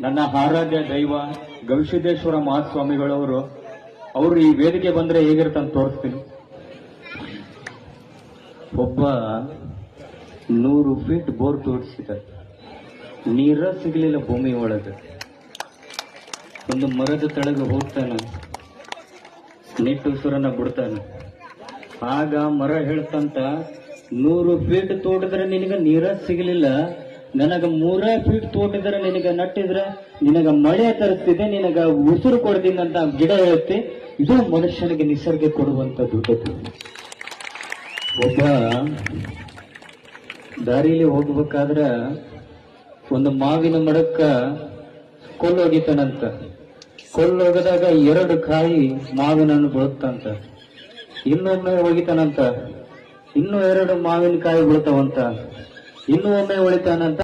ನನ್ನ ಆರಾಧ್ಯ ದೈವ ಗವಿಸಿದ್ದೇಶ್ವರ ಮಹಾಸ್ವಾಮಿಗಳವರು ಅವರು ಈ ವೇದಿಕೆ ಬಂದ್ರೆ ಹೇಗಿರ್ತಂತ ತೋರಿಸ್ತೀನಿ. ಒಬ್ಬ 100 ಫೀಟ್ ಬೋರ್ ತೋರಿಸಿದ, ನೀರ ಸಿಗಲಿಲ್ಲ ಭೂಮಿ ಒಳಗೆ. ಒಂದು ಮರದ ತೆಳಗೆ ಹೋಗ್ತಾನೆ, ನಿಟ್ಟುಸುರನ್ನ ಬಿಡ್ತಾನೆ. ಆಗ ಮರ ಹೇಳ್ತಂತ, 100 ಫೀಟ್ ತೋಟಿದ್ರೆ ನಿನಗ ನೀರ ಸಿಗಲಿಲ್ಲ, ನನಗ 3 ಫೀಟ್ ತೋಟಿದ್ರೆ ನಿನಗ ನಟ್ಟಿದ್ರೆ ನಿನಗ ಮಳೆ ತರಿಸ್ತಿದೆ, ನಿನಗ ಉಸಿರು ಕೊಡ್ತೀನಿ ಅಂತ ಗಿಡ ಹೇಳುತ್ತೆ. ಇದು ಮನುಷ್ಯನಿಗೆ ನಿಸರ್ಗ ಕೊಡುವಂತ ದುಡ್ಡು. ಒಬ್ಬ ದಾರಿಲಿ ಹೋಗ್ಬೇಕಾದ್ರ ಒಂದು ಮಾವಿನ ಮರಕ್ಕ ಕೊಲ್ಲೋಗಿತಾನಂತ. ಕೊಲ್ಲೋಗದಾಗ 2 ಕಾಯಿ ಮಾವಿನನ್ನು ಬೀಳುತ್ತಂತ. ಇನ್ನೊಮ್ಮೆ ಹೋಗಿತಾನಂತ, ಇನ್ನೂ 2 ಮಾವಿನಕಾಯಿ ಬೀಳ್ತಾವಂತ. ಇನ್ನೂ ಒಮ್ಮೆ ಹೊಳಿತಾನಂತ.